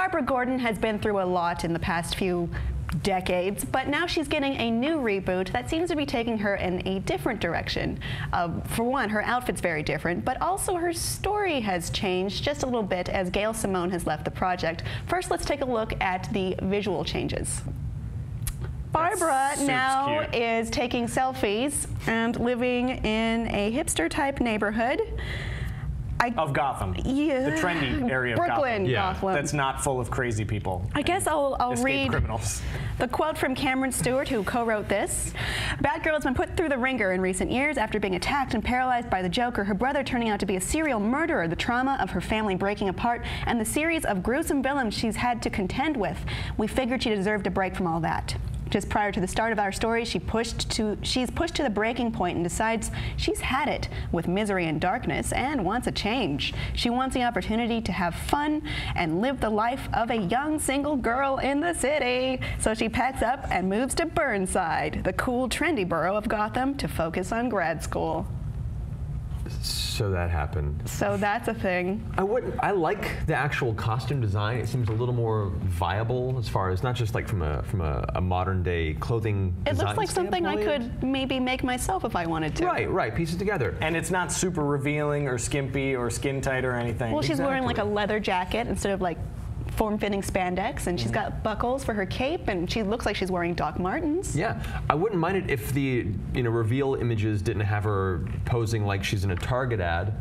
Barbara Gordon has been through a lot in the past few decades, but now she's getting a new reboot that seems to be taking her in a different direction. For one, her outfit's very different, but also her story has changed just a little bit as Gail Simone has left the project. First, let's take a look at the visual changes. Barbara now is taking selfies and living in a hipster-type neighborhood. Of Gotham. Yeah. The trendy area of Brooklyn, Gotham. That's not full of crazy people. I guess I'll read criminals. The quote from Cameron Stewart, who co-wrote this. Batgirl has been put through the ringer in recent years after being attacked and paralyzed by the Joker, her brother turning out to be a serial murderer, the trauma of her family breaking apart, and the series of gruesome villains she's had to contend with. We figured she deserved a break from all that. Just prior to the start of our story, she's pushed to the breaking point and decides she's had it with misery and darkness and wants a change. She wants the opportunity to have fun and live the life of a young single girl in the city. So she packs up and moves to Burnside, the cool, trendy borough of Gotham, to focus on grad school. So that happened. So that's a thing. I like the actual costume design. It seems a little more viable as far as not just like from a modern day clothing design. It looks like something I could maybe make myself if I wanted to. Right, piece it together. And it's not super revealing or skimpy or skin tight or anything. Well, she's wearing like a leather jacket instead of like form-fitting spandex, and she's got buckles for her cape, and she looks like she's wearing Doc Martens. Yeah, I wouldn't mind it if the reveal images didn't have her posing like she's in a Target ad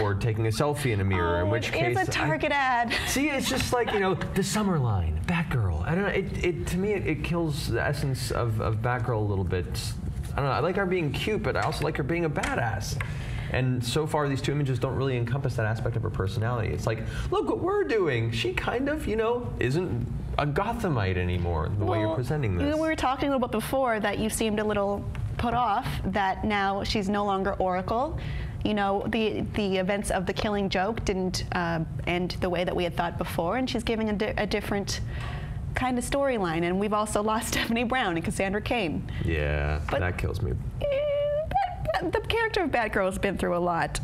or taking a selfie in a mirror. In which case, it's a Target ad. See, it's just like the summer line, Batgirl. I don't know. To me, it kills the essence of Batgirl a little bit. I don't know. I like her being cute, but I also like her being a badass. And so far, these two images don't really encompass that aspect of her personality. It's like, look what we're doing. She kind of, isn't a Gothamite anymore, the way you're presenting this. We were talking a little bit before that you seemed a little put off that now she's no longer Oracle. The events of the Killing Joke didn't end the way that we had thought before, and she's giving a different kind of storyline. And we've also lost Stephanie Brown and Cassandra Cain. Yeah, but that kills me. The character of Batgirl has been through a lot,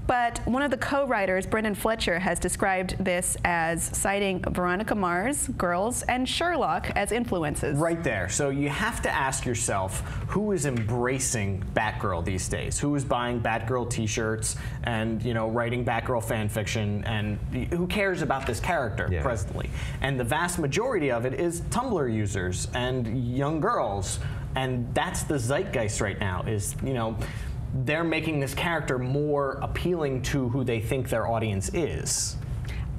but one of the co-writers, Brendan Fletcher, has described this as citing Veronica Mars, Girls, and Sherlock as influences. Right there. So you have to ask yourself, who is embracing Batgirl these days? Who is buying Batgirl T-shirts and writing Batgirl fan fiction, and who cares about this character presently? And the vast majority of it is Tumblr users and young girls. And that's the zeitgeist right now, is, they're making this character more appealing to who they think their audience is.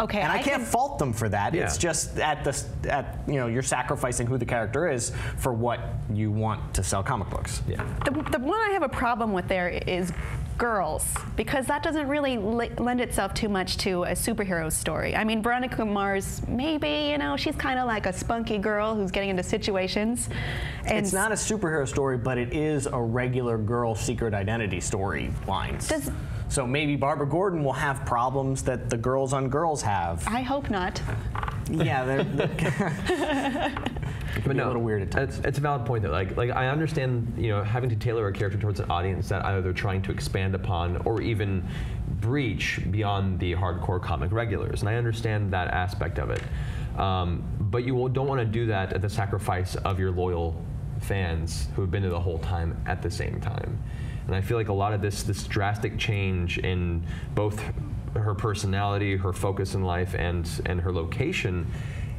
Okay, and I can't fault them for that. Yeah. It's just you're sacrificing who the character is for what you want to sell comic books. Yeah. The one I have a problem with there is girls, because that doesn't really lend itself too much to a superhero story. I mean, Veronica Mars, maybe, she's kind of like a spunky girl who's getting into situations. And it's not a superhero story, but it is a regular girl secret identity storyline. So maybe Barbara Gordon will have problems that the girls on girls have. I hope not. Yeah, they're but no, a little weird at times. It's a valid point though. Like I understand, having to tailor a character towards an audience that either they're trying to expand upon or even breach beyond the hardcore comic regulars, and I understand that aspect of it. But you don't want to do that at the sacrifice of your loyal fans who have been there the whole time at the same time. And I feel like a lot of this drastic change in both her personality, her focus in life, and her location,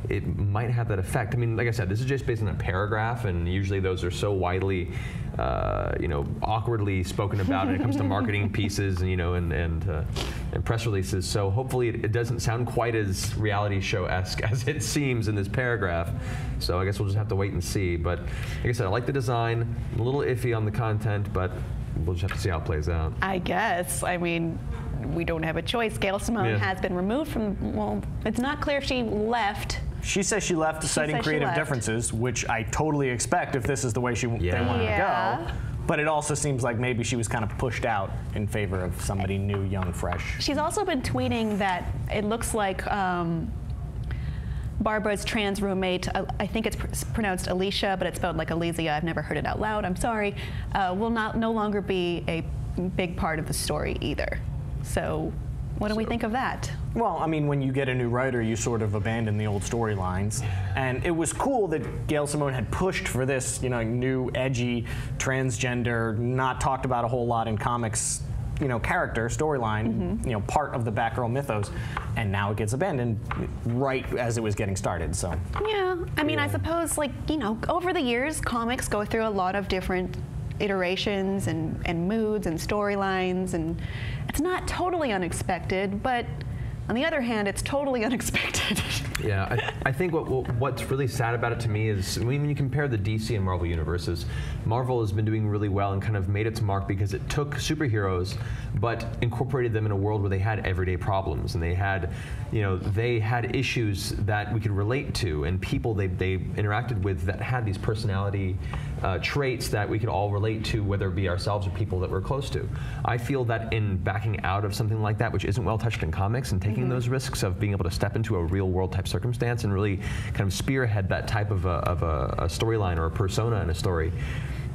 it might have that effect. I mean, like I said, this is just based on a paragraph, and usually those are so widely, awkwardly spoken about when it comes to marketing pieces, and press releases. So hopefully it doesn't sound quite as reality show-esque as it seems in this paragraph. So I guess we'll just have to wait and see. But like I said, I like the design. I'm a little iffy on the content, but we'll just have to see how it plays out. I guess. I mean, we don't have a choice. Gail Simone has been removed from, well, it's not clear if she left. She says she left citing creative differences, which I totally expect if this is the way they want to go. But it also seems like maybe she was kind of pushed out in favor of somebody new, young, fresh. She's also been tweeting that it looks like Barbara's trans roommate, I think it's pronounced Alicia, but it's spelled like Elysia. I've never heard it out loud. I'm sorry. Will no longer be a big part of the story either. So What do we think of that? Well, I mean, when you get a new writer, you sort of abandon the old storylines. And it was cool that Gail Simone had pushed for this, you know, new, edgy, transgender, not talked about a whole lot in comics, you know, character, storyline, you know, part of the Batgirl mythos. And now it gets abandoned right as it was getting started, so. Yeah, I mean, I suppose, like, you know, over the years, comics go through a lot of different iterations and moods and storylines, and it's not totally unexpected, but on the other hand, it's totally unexpected. Yeah, I think what's really sad about it to me is when you compare the DC and Marvel universes, Marvel has been doing really well and kind of made its mark because it took superheroes but incorporated them in a world where they had everyday problems and they had, you know, they had issues that we could relate to and people they interacted with that had these personality traits that we could all relate to, whether it be ourselves or people that we're close to. I feel that in backing out of something like that, which isn't well touched in comics, and taking those risks of being able to step into a real world type circumstance and really kind of spearhead that type of a storyline or a persona in a story,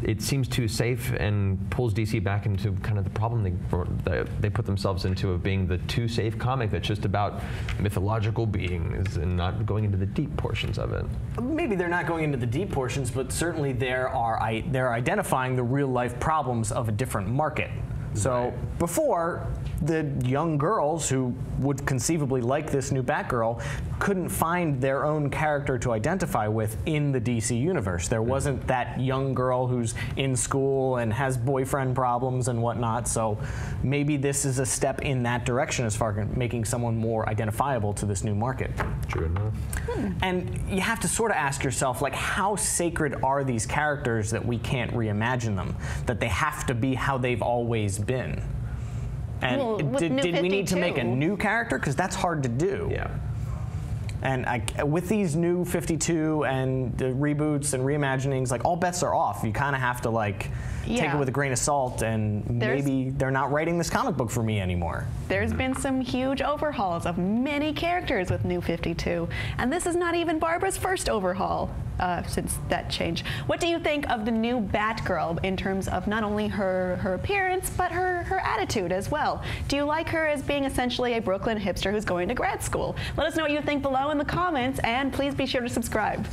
it seems too safe and pulls DC back into kind of the problem they put themselves into of being the too safe comic that's just about mythological beings and not going into the deep portions of it. Maybe they're not going into the deep portions, but certainly they're identifying the real life problems of a different market. So before, the young girls who would conceivably like this new Batgirl couldn't find their own character to identify with in the DC universe. There wasn't that young girl who's in school and has boyfriend problems and whatnot, so maybe this is a step in that direction as far as making someone more identifiable to this new market. True enough. And you have to sort of ask yourself, like, how sacred are these characters that we can't reimagine them? That they have to be how they've always been? And well, did we need to make a new character? Because that's hard to do. Yeah. And with these new 52 and reboots and reimaginings, like, all bets are off. You kind of have to, like, take it with a grain of salt, and maybe they're not writing this comic book for me anymore. There's been some huge overhauls of many characters with New 52, and this is not even Barbara's first overhaul since that change. What do you think of the new Batgirl in terms of not only her appearance, but her attitude as well? Do you like her as being essentially a Brooklyn hipster who's going to grad school? Let us know what you think below in the comments, and please be sure to subscribe.